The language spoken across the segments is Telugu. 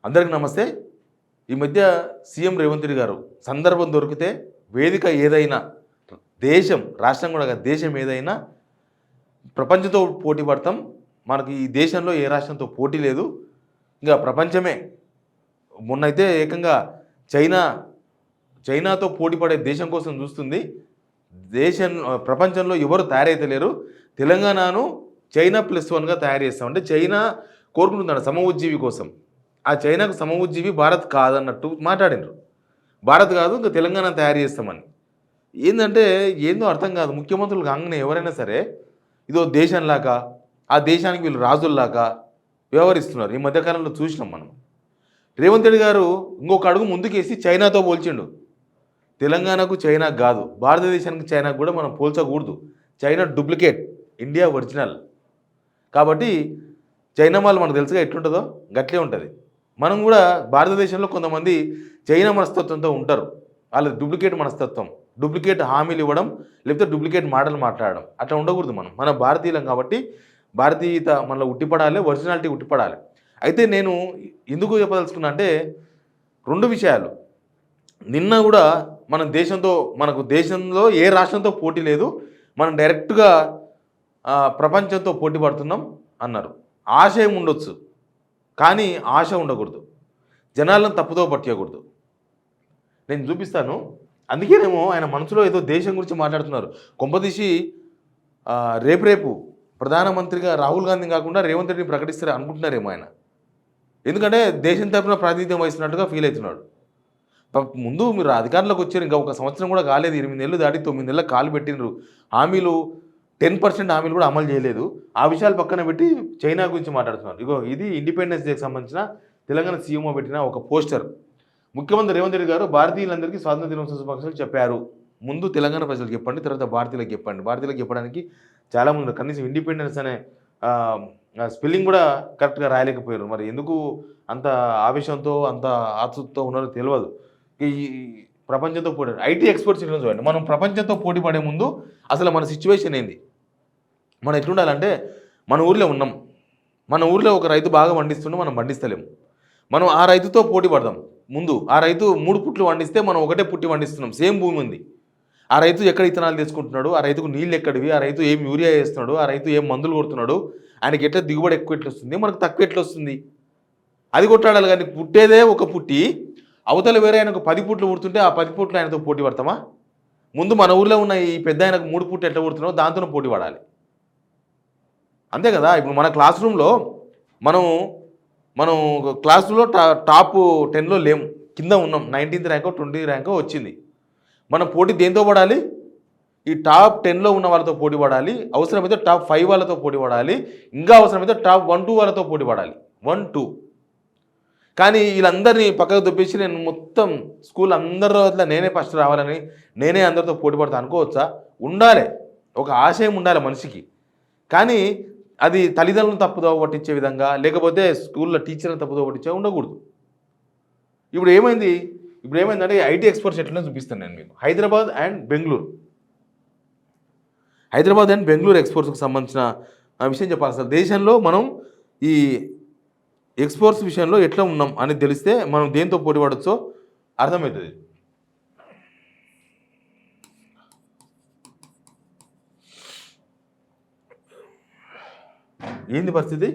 అందరికీ నమస్తే. ఈ మధ్య సీఎం రేవంత్ రెడ్డి గారు సందర్భం దొరికితే వేదిక ఏదైనా దేశం, రాష్ట్రం కూడా కాదు, దేశం ఏదైనా ప్రపంచంతో పోటీ పడతాం, మనకి ఈ దేశంలో ఏ రాష్ట్రంతో పోటీ లేదు, ఇంకా ప్రపంచమే. మొన్నైతే ఏకంగా చైనాతో పోటీ పడే దేశం కోసం చూస్తుంది. ప్రపంచంలో ఎవరు తయారైతే లేరు, తెలంగాణను చైనా +1గా తయారు చేస్తాం. అంటే చైనా కోరుకుంటున్నాడు సమఉజ్జీవి కోసం. ఆ చైనాకు సమఉజ్జీవి భారత్ కాదన్నట్టు మాట్లాడినారు. భారత్ కాదు, ఇంకా తెలంగాణ తయారు చేస్తామని. ఏందో అర్థం కాదు. ముఖ్యమంత్రులు కాగానే ఎవరైనా సరే ఇదో దేశంలాగా, ఆ దేశానికి వీళ్ళు రాజుల్లాగా వ్యవహరిస్తున్నారు. ఈ మధ్యకాలంలో చూసినాం మనం. రేవంత్ రెడ్డి గారు ఇంకొక అడుగు ముందుకేసి చైనాతో పోల్చిండు. తెలంగాణకు చైనాకు కాదు, భారతదేశానికి చైనాకు కూడా మనం పోల్చకూడదు. China duplicate, India original. కాబట్టి చైనా వాళ్ళు మనకు తెలుసుగా ఎట్లుంటుందో గట్లే ఉంటుంది. మనం కూడా భారతదేశంలో కొంతమంది చైనా మనస్తత్వంతో ఉంటారు. వాళ్ళది డూప్లికేట్ మనస్తత్వం, డూప్లికేట్ హామీలు ఇవ్వడం, లేకపోతే డూప్లికేట్ మాటలు మాట్లాడడం. అట్లా ఉండకూడదు. మన భారతీయులం కాబట్టి భారతీయత మనలో ఉట్టిపడాలి, ఒరిజినాలిటీ ఉట్టిపడాలి. అయితే నేను ఎందుకు చెప్పదలుచుకున్నా అంటే 2 విషయాలు. నిన్న కూడా మనకు దేశంలో ఏ రాష్ట్రంతో పోటీ లేదు, మనం డైరెక్ట్గా ప్రపంచంతో పోటీ పడుతున్నాం అన్నారు. ఆశయం ఉండొచ్చు, కానీ ఆశ ఉండకూడదు. జనాలను తప్పుదో పట్టకూడదు. నేను చూపిస్తాను. అందుకేనేమో ఆయన మనసులో ఏదో దేశం గురించి మాట్లాడుతున్నారు. కొంపదీసి రేపు ప్రధానమంత్రిగా రాహుల్ గాంధీ కాకుండా రేవంత్ రెడ్డిని ప్రకటిస్తారు అనుకుంటున్నారేమో ఆయన. ఎందుకంటే దేశం తరఫున ప్రాతినిధ్యం వహిస్తున్నట్టుగా ఫీల్ అవుతున్నాడు. ముందు మీరు అధికారంలోకి వచ్చారు, ఇంకా 1 సంవత్సరం కూడా కాలేదు. 8 నెలలు దాటి 9 నెలల కాలు పెట్టినారు. హామీలు 10% హామీలు కూడా అమలు చేయలేదు. ఆ విషయాలు పక్కన పెట్టి చైనా గురించి మాట్లాడుతున్నారు. ఇది ఇండిపెండెన్స్ డేకి సంబంధించిన తెలంగాణ సీఎంఓ పెట్టిన ఒక పోస్టర్. ముఖ్యమంత్రి రేవంత్ రెడ్డి గారు భారతీయులందరికీ స్వాతంత్ర దినోత్సవ శుభాకాంక్షలు చెప్పారు. ముందు తెలంగాణ ప్రజలకు చెప్పండి, తర్వాత భారతీయులకు చెప్పండి. భారతీయులకు చెప్పడానికి చాలామంది కనీసం ఇండిపెండెన్స్ అనే స్పెల్లింగ్ కూడా కరెక్ట్గా రాయలేకపోయారు. మరి ఎందుకు అంత ఆవేశంతో, అంత ఆతృతతో ఉన్నారో తెలియదు. ఈ ప్రపంచంతో పోటీ, ఐటీ ఎక్స్పర్ట్స్ చూడండి. మనం ప్రపంచంతో పోటీ పడే ముందు అసలు మన సిచ్యువేషన్ ఏంది, మనం ఎట్లుండాలంటే, మన ఊర్లో ఉన్నాం, మన ఊర్లో ఒక రైతు బాగా పండిస్తుండే, మనం పండిస్తలేము. మనం ఆ రైతుతో పోటీ పడదాం. ముందు ఆ రైతు 3 పుట్లు పండిస్తే మనం 1 పుట్టి పండిస్తున్నాం. సేమ్ భూమి ఉంది. ఆ రైతు ఎక్కడ ఇత్తనాలు తీసుకుంటున్నాడు, ఆ రైతుకు నీళ్ళు ఎక్కడివి, ఆ రైతు ఏం యూరియా వేస్తున్నాడు, ఆ రైతు ఏం మందులు కొడుతున్నాడు, ఆయనకి ఎట్లా దిగుబడి ఎక్కువ ఎట్లా వస్తుంది, మనకు తక్కువ ఎట్లా వస్తుంది, అది కొట్టాడాలి. కానీ పుట్టేదే ఒక పుట్టి, అవతల వేరే ఆయనకు 10 పుట్లు పుడుతుంటే ఆ 10 పుట్లు ఆయనతో పోటీ పడతామా? ముందు మన ఊర్లో ఉన్న ఈ పెద్ద ఆయనకు 3 పుట్లు ఎట్లా పుడుతున్నాడో దాంతోనే పోటీ పడాలి. అంతే కదా. ఇప్పుడు మన క్లాస్ రూమ్లో మనం క్లాసులో టాప్ 10లో లేము, కింద ఉన్నాం. 19th ర్యాంకో 20th ర్యాంకో వచ్చింది. మనం పోటీ దేంతో పడాలి? ఈ టాప్ 10లో ఉన్న వాళ్ళతో పోటీ పడాలి. అవసరమైతే టాప్ 5 వాళ్ళతో పోటీ పడాలి. ఇంకా అవసరమైతే టాప్ 1-2 వాళ్ళతో పోటీ పడాలి. 1-2. కానీ వీళ్ళందరినీ పక్కకు దొప్పించి నేను మొత్తం స్కూల్ అందరిలో నేనే ఫస్ట్ రావాలని, నేనే అందరితో పోటీ పడతా అనుకోవచ్చా? ఉండాలి, ఒక ఆశయం ఉండాలి మనిషికి. కానీ అది తల్లిదండ్రులను తప్పుదోవ పట్టించే విధంగా, లేకపోతే స్కూల్లో టీచర్లను తప్పుదోవ పట్టించే ఉండకూడదు. ఇప్పుడు ఏమైందంటే ఐటీ ఎక్స్పర్ట్స్ ఎట్లనే చూపిస్తాను నేను మీకు. హైదరాబాద్ అండ్ బెంగళూరు ఎక్స్పోర్ట్స్కి సంబంధించిన విషయం చెప్పాలి. అసలు దేశంలో మనం ఈ ఎక్స్పోర్ట్స్ విషయంలో ఎట్లా ఉన్నాం అనేది తెలిస్తే మనం దేంతో పోటీ పడవచ్చో అర్థమవుతుంది. ఏంది పరిస్థితి?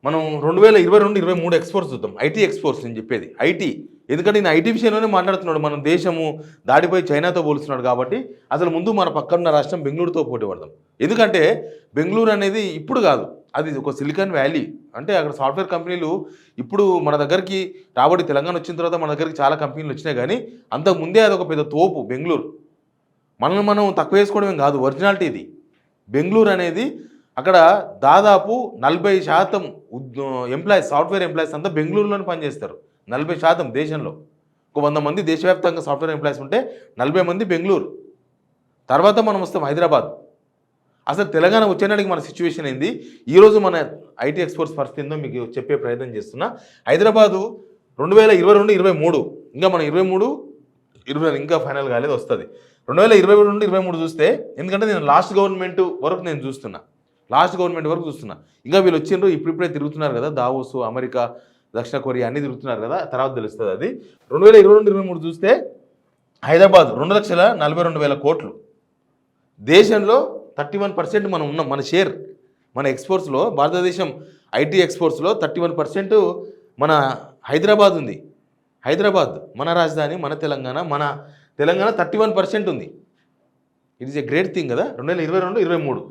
మనం 2022-23 ఎక్స్పోర్ట్స్ చూద్దాం. ఐటీ ఎక్స్పోర్ట్స్ నేను చెప్పేది ఐటీ. ఎందుకంటే నేను ఐటీ విషయంలోనే మాట్లాడుతున్నాడు. మన దేశము దాడిపోయి చైనాతో పోలుస్తున్నాడు కాబట్టి అసలు ముందు మన పక్కన రాష్ట్రం బెంగళూరుతో పోటీ పడదాం. ఎందుకంటే బెంగళూరు అనేది ఇప్పుడు కాదు, అది ఒక సిలికాన్ వ్యాలీ. అంటే అక్కడ సాఫ్ట్వేర్ కంపెనీలు ఇప్పుడు మన దగ్గరికి రాబడి తెలంగాణ వచ్చిన తర్వాత మన దగ్గరికి చాలా కంపెనీలు వచ్చినాయి. కానీ అంతకుముందే అది ఒక పెద్ద తోపు బెంగళూరు. మనం తక్కువ వేసుకోవడమే కాదు, ఒరిజినాలిటీ ఇది. బెంగళూరు అనేది అక్కడ దాదాపు 40% ఎంప్లాయీస్, సాఫ్ట్వేర్ ఎంప్లాయీస్ అంతా బెంగళూరులోనే పనిచేస్తారు. 40% దేశంలో. ఒక 100 మంది దేశవ్యాప్తంగా సాఫ్ట్వేర్ ఎంప్లాయీస్ ఉంటే 40 మంది బెంగళూరు. తర్వాత మనం వస్తాం హైదరాబాద్. అసలు తెలంగాణ వచ్చేనాటికి మన సిచ్యువేషన్ ఏంది, ఈరోజు మన ఐటీ ఎక్స్పోర్ట్స్ పరిస్థితి ఏందో మీకు చెప్పే ప్రయత్నం చేస్తున్నా. హైదరాబాదు 2022-23, ఇంకా మన 23-24 ఇంకా ఫైనల్ కాలేదు, వస్తుంది. 2022-23 చూస్తే, ఎందుకంటే నేను లాస్ట్ గవర్నమెంట్ వరకు చూస్తున్నా. ఇంకా వీళ్ళు వచ్చిండ్రు, ఇప్పుడిప్పుడే తిరుగుతున్నారు కదా, దావోస్, అమెరికా, దక్షిణ కొరియా అన్ని తిరుగుతున్నారు కదా, తర్వాత తెలుస్తుంది అది. 2022-23 చూస్తే హైదరాబాద్ 2,42,000 కోట్లు. దేశంలో 31% మనం ఉన్నాం. మన షేర్, మన ఎక్స్పోర్ట్స్లో, భారతదేశం ఐటీ ఎక్స్పోర్ట్స్లో 31% మన హైదరాబాద్ ఉంది. హైదరాబాద్ మన రాజధాని, మన తెలంగాణ 31% ఉంది. It is a great thing కదా 2022-23.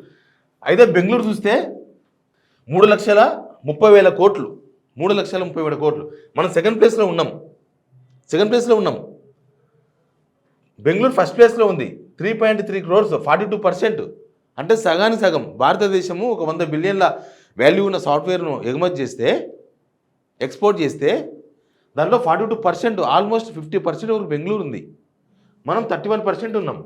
అయితే బెంగళూరు చూస్తే 3,30,000 కోట్లు, 3,30,000 కోట్లు. మనం సెకండ్ ప్లేస్లో ఉన్నాం. బెంగళూరు ఫస్ట్ ప్లేస్లో ఉంది, 3.3 crores, 42%. అంటే సగానికి సగం. భారతదేశము ఒక 100 బిలియన్ల వాల్యూ ఉన్న సాఫ్ట్వేర్ను ఎక్స్పోర్ట్ చేస్తే దాంట్లో 42%, ఆల్మోస్ట్ 50% వరకు బెంగళూరు ఉంది. మనం 31% ఉన్నాం.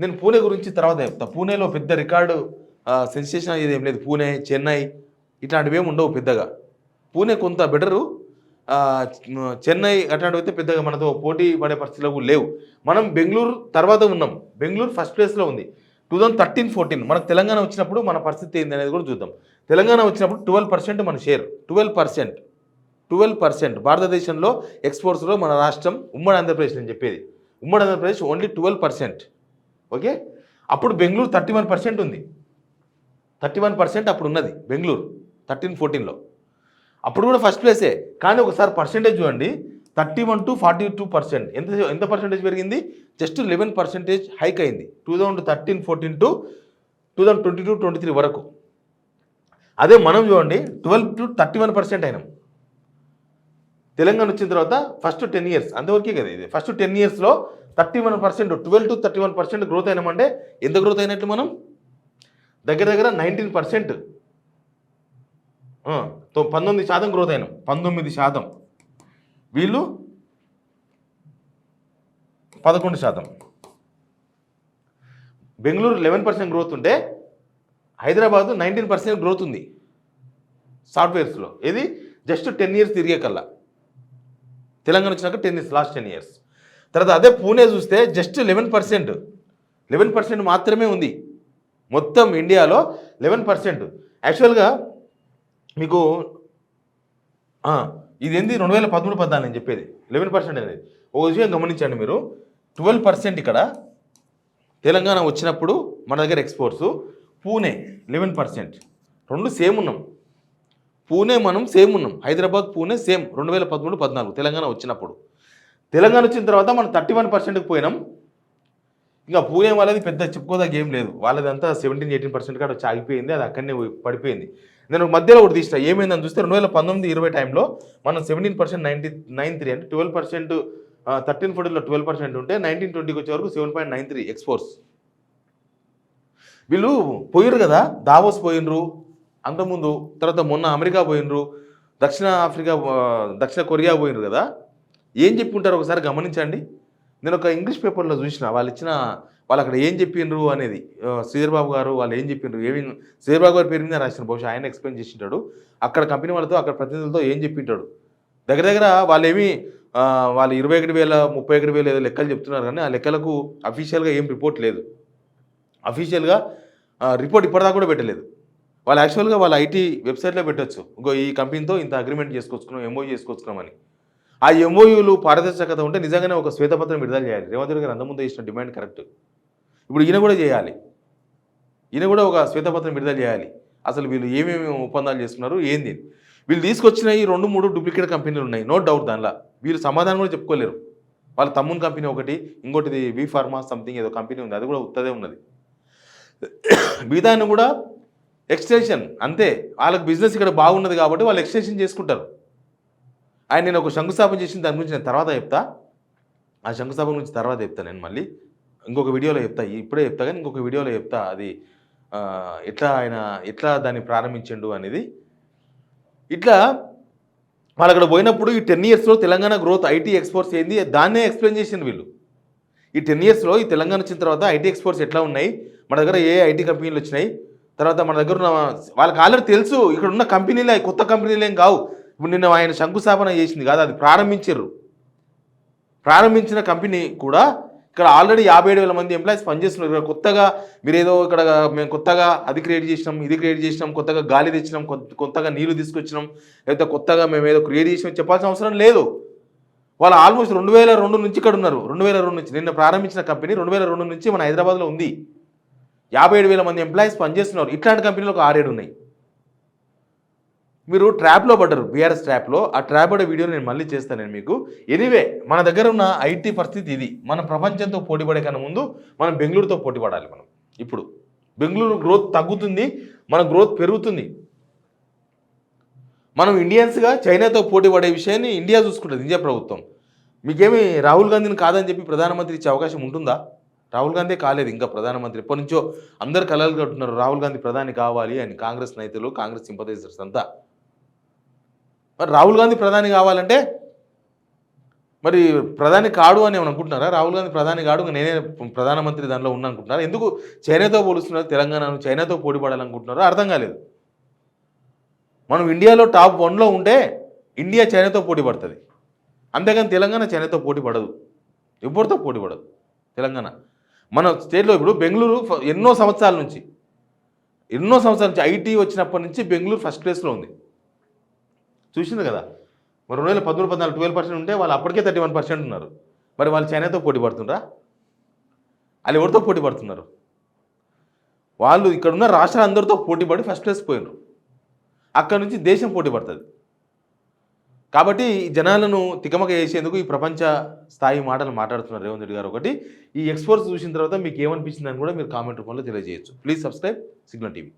నేను పూణే గురించి తర్వాత చెప్తా. పూణేలో పెద్ద రికార్డు సెన్సేషన్ అయ్యేది ఏం లేదు. పూణే, చెన్నై ఇట్లాంటివి ఏమి ఉండవు పెద్దగా. పూణే కొంత బెటరు, చెన్నై అట్లాంటివి అయితే పెద్దగా మనతో పోటీ పడే పరిస్థితులు కూడా లేవు. మనం బెంగళూరు తర్వాత ఉన్నాం. బెంగళూరు ఫస్ట్ ప్లేస్లో ఉంది. 2013-14 మనకు తెలంగాణ వచ్చినప్పుడు మన పరిస్థితి ఏంది అనేది కూడా చూద్దాం. తెలంగాణ వచ్చినప్పుడు 12% మన షేర్, 12%. భారతదేశంలో ఎక్స్పోర్ట్స్లో మన రాష్ట్రం ఉమ్మడి ఆంధ్రప్రదేశ్ నేను చెప్పేది. ఉమ్మడి ఆంధ్రప్రదేశ్ ఓన్లీ 12%. ఓకే, అప్పుడు బెంగళూరు 31% ఉంది. 31% అప్పుడు ఉన్నది బెంగళూరు 13-14లో. అప్పుడు కూడా ఫస్ట్ ప్లేసే. కానీ ఒకసారి పర్సెంటేజ్ చూడండి, 31 to 42%. ఎంత పర్సెంటేజ్ పెరిగింది? జస్ట్ 11% హైక్ అయింది 2013-14 to 2022-23 వరకు. అదే మనం చూడండి 12 to 31% అయినాం. తెలంగాణ వచ్చిన తర్వాత ఫస్ట్ 10 years అంతవరకే కదా ఇది. ఫస్ట్ 10 yearsలో 31%, 12 to 31% గ్రోత్ అయినామంటే ఎంత గ్రోత్ అయినట్లు మనం? దగ్గర 19%, 19% గ్రోత్ అయినాం. 19%, వీళ్ళు 11%. బెంగళూరు 11% గ్రోత్ ఉంటే హైదరాబాదు 19% గ్రోత్ ఉంది సాఫ్ట్వేర్స్లో. ఇది జస్ట్ 10 years తిరిగే కల్లా. తెలంగాణ వచ్చినాక 10 years, లాస్ట్ 10 years. తర్వాత అదే పూణే చూస్తే జస్ట్ 11% మాత్రమే ఉంది మొత్తం ఇండియాలో. 11%. యాక్చువల్గా మీకు ఇది ఏంది 2013-14 నేను చెప్పేది 11% అనేది. ఒక విషయం గమనించండి మీరు, 12% ఇక్కడ తెలంగాణ వచ్చినప్పుడు మన దగ్గర ఎక్స్పోర్ట్స్, పూణే 11%, రెండు సేమ్ ఉన్నాం. పూణే మనం సేమ్ ఉన్నాం, హైదరాబాద్ పూణే సేమ్ 2013-14 తెలంగాణ వచ్చినప్పుడు. తెలంగాణ వచ్చిన తర్వాత మనం 31%కి పోయినాం. ఇంకా పూణే వాళ్ళది పెద్ద చెప్పుకోదగ్గ ఏం లేదు, వాళ్ళదంతా 17-18% కాడ వచ్చి ఆగిపోయింది, అది అక్కడనే పడిపోయింది. నేను మధ్యలో ఒకటి తీసిన ఏమైందని చూస్తే 2019-20 టైంలో మనం 17.93 అంటే 12%, 13-14లో 12% ఉంటే 19-20కి వచ్చే వరకు 7.93 ఎక్స్పోర్ట్స్. వీళ్ళు పోయిర్రు కదా, దావోస్ పోయినరు అంతకుముందు, తర్వాత మొన్న అమెరికా పోయినరు, దక్షిణ కొరియా పోయినరు కదా. ఏం చెప్పుకుంటారు ఒకసారి గమనించండి. నేను ఒక ఇంగ్లీష్ పేపర్లో చూసిన వాళ్ళు అక్కడ ఏం చెప్పిండ్రు అనేది. శ్రీధర్ బాబు గారు వాళ్ళు ఏం చెప్పిండ్రు, శ్రీధర్ బాబు గారి పేరు మీద రాసిన, బహుశా ఆయన ఎక్స్ప్లెయిన్ చేసింటాడు. అక్కడ కంపెనీ వాళ్ళతో, అక్కడ ప్రతినిధులతో ఏం చెప్పింటాడు. దగ్గర వాళ్ళు 21,000 31,000 ఏదో లెక్కలు చెప్తున్నారు, కానీ ఆ లెక్కలకు అఫీషియల్గా ఏం రిపోర్ట్ లేదు. అఫీషియల్గా రిపోర్ట్ ఇప్పటిదాకా కూడా పెట్టలేదు. వాళ్ళు యాక్చువల్గా వాళ్ళ ఐటీ వెబ్సైట్లో పెట్టచ్చు, ఇంకో ఈ కంపెనీతో ఇంత అగ్రిమెంట్ చేసుకొచ్చుకున్నాం, ఎంఓయూ చేసుకొచ్చుకున్నామని. ఆ ఎంఓయూలు పారదర్శకత ఉంటే నిజంగానే ఒక శ్వేతపత్రం విడుదల చేయాలి. రేవంత్ రెడ్డి గారు అంతకుముందు ఇచ్చిన డిమాండ్ కరెక్ట్. ఇప్పుడు ఈయన కూడా చేయాలి, ఈయన కూడా ఒక శ్వేతపత్రం విడుదల చేయాలి. అసలు వీళ్ళు ఏమేమి ఒప్పందాలు చేస్తున్నారు ఏంది. వీళ్ళు తీసుకొచ్చిన ఈ 2-3 డూప్లికేట్ కంపెనీలు ఉన్నాయి, నో డౌట్. దానిలో వీళ్ళు సమాధానం కూడా చెప్పుకోలేరు. వాళ్ళ తమ్ముని కంపెనీ ఒకటి, ఇంకోటిది వి ఫార్మా సంథింగ్ ఏదో కంపెనీ ఉంది, అది కూడా ఉత్తదే ఉన్నది. మిగతాన్ని కూడా ఎక్స్టెన్షన్ అంతే. వాళ్ళకి బిజినెస్ ఇక్కడ బాగున్నది కాబట్టి వాళ్ళు ఎక్స్టెన్షన్ చేసుకుంటారు. నేను ఒక శంకుస్థాపన చేసిన దాని గురించి నేను తర్వాత చెప్తా. ఆ శంకుస్థాపన గురించి తర్వాత చెప్తా. నేను మళ్ళీ ఇంకొక వీడియోలో చెప్తా, ఇప్పుడే చెప్తా కానీ ఇంకొక వీడియోలో చెప్తా. అది ఎట్లా దాన్ని ప్రారంభించిండు అనేది. ఇట్లా వాళ్ళు అక్కడ పోయినప్పుడు ఈ 10 yearsలో తెలంగాణ గ్రోత్, ఐటీ ఎక్స్పోర్ట్స్ ఏంది దాన్నే ఎక్స్ప్లెయిన్ చేసింది వీళ్ళు. ఈ 10 yearsలో ఈ తెలంగాణ వచ్చిన తర్వాత ఐటీ ఎక్స్పోర్ట్స్ ఎట్లా ఉన్నాయి, మన దగ్గర ఏ ఐటీ కంపెనీలు వచ్చినాయి, తర్వాత మన దగ్గర ఉన్న వాళ్ళకి ఆల్రెడీ తెలుసు ఇక్కడ ఉన్న కంపెనీలే, కొత్త కంపెనీలు ఏం కావు. ఇప్పుడు నిన్న ఆయన శంకుస్థాపన చేసింది కాదు, అది ప్రారంభించారు. ప్రారంభించిన కంపెనీ కూడా ఇక్కడ ఆల్రెడీ 57,000 మంది ఎంప్లాయీస్ పనిచేస్తున్నారు. ఇక్కడ కొత్తగా మీరేదో ఇక్కడ మేము కొత్తగా అది క్రియేట్ చేసినాం, ఇది క్రియేట్ చేసినాం, కొత్తగా గాలి తెచ్చినాం, కొత్తగా నీళ్లు తీసుకొచ్చినాం, లేకపోతే కొత్తగా మేము ఏదో క్రియేట్ చేసినాం చెప్పాల్సిన అవసరం లేదు. వాళ్ళు ఆల్మోస్ట్ 2002 నుంచి ఇక్కడ ఉన్నారు. 2002 నుంచి నిన్న ప్రారంభించిన కంపెనీ 2002 నుంచి మన హైదరాబాద్లో ఉంది. 57,000 మంది ఎంప్లాయీస్ పనిచేస్తున్నారు. ఇట్లాంటి కంపెనీలు ఒక 6-7 ఉన్నాయి. మీరు ట్రాప్లో పడ్డారు, బీఆర్ఎస్ ట్రాప్లో. ఆ ట్రాప్ పడే వీడియో నేను మళ్ళీ చేస్తాను నేను మీకు. ఎనీవే మన దగ్గర ఉన్న ఐటీ పరిస్థితి ఇది. మన ప్రపంచంతో పోటీ పడే కన్నా ముందు మనం బెంగళూరుతో పోటీ పడాలి. మనం ఇప్పుడు బెంగళూరు గ్రోత్ తగ్గుతుంది, మన గ్రోత్ పెరుగుతుంది. మనం ఇండియన్స్గా చైనాతో పోటీ పడే విషయాన్ని ఇండియా చూసుకుంటుంది, ఇండియా ప్రభుత్వం. మీకేమి రాహుల్ గాంధీని కాదని చెప్పి ప్రధానమంత్రి ఇచ్చే అవకాశం ఉంటుందా? రాహుల్ గాంధీ కాలేదు ఇంకా ప్రధానమంత్రి. ఎప్పటి నుంచో అందరు కలలు కట్టున్నారు రాహుల్ గాంధీ ప్రధాని కావాలి అని. కాంగ్రెస్ నేతలు, కాంగ్రెస్ సింపథైజర్స్ అంతా. మరి రాహుల్ గాంధీ ప్రధాని కావాలంటే మరి ప్రధాని కాడు అని ఏమని అనుకుంటున్నారా? రాహుల్ గాంధీ ప్రధాని కాడు, నేనే ప్రధానమంత్రి దానిలో ఉన్నా అనుకుంటున్నారా? ఎందుకు చైనాతో పోలుస్తున్నారు? తెలంగాణను చైనాతో పోటీ పడాలనుకుంటున్నారో అర్థం కాలేదు. మనం ఇండియాలో టాప్ 1లో ఉంటే ఇండియా చైనాతో పోటీ పడుతుంది. అంతేగాని తెలంగాణ చైనాతో పోటీ పడదు, ఎవరితో పోటీ పడదు తెలంగాణ. మన స్టేట్లో ఇప్పుడు బెంగళూరు ఎన్నో సంవత్సరాల నుంచి ఐటీ వచ్చినప్పటి నుంచి బెంగళూరు ఫస్ట్ ప్లేస్లో ఉంది. చూసింది కదా. మరి 2013, 14, 12% ఉంటే వాళ్ళు అప్పటికే 31% ఉన్నారు. మరి వాళ్ళు చైనాతో పోటీ పడుతుండ్రా? వాళ్ళు ఎవరితో పోటీ పడుతున్నారు? వాళ్ళు ఇక్కడున్న రాష్ట్రాలందరితో పోటీ పడి ఫస్ట్ ప్లేస్ పోయినారు. అక్కడ నుంచి దేశం పోటీ పడుతుంది. కాబట్టి జనాలను తికమక చేసేందుకు ఈ ప్రపంచ స్థాయి మాటలు మాట్లాడుతున్నారు రేవంత్ రెడ్డి గారు. ఒకటి, ఈ ఎక్స్పోర్ట్స్ చూసిన తర్వాత మీకు ఏమనిపించిందని కూడా మీరు కామెంట్ రూపంలో తెలియజేయచ్చు. Please subscribe signal TV.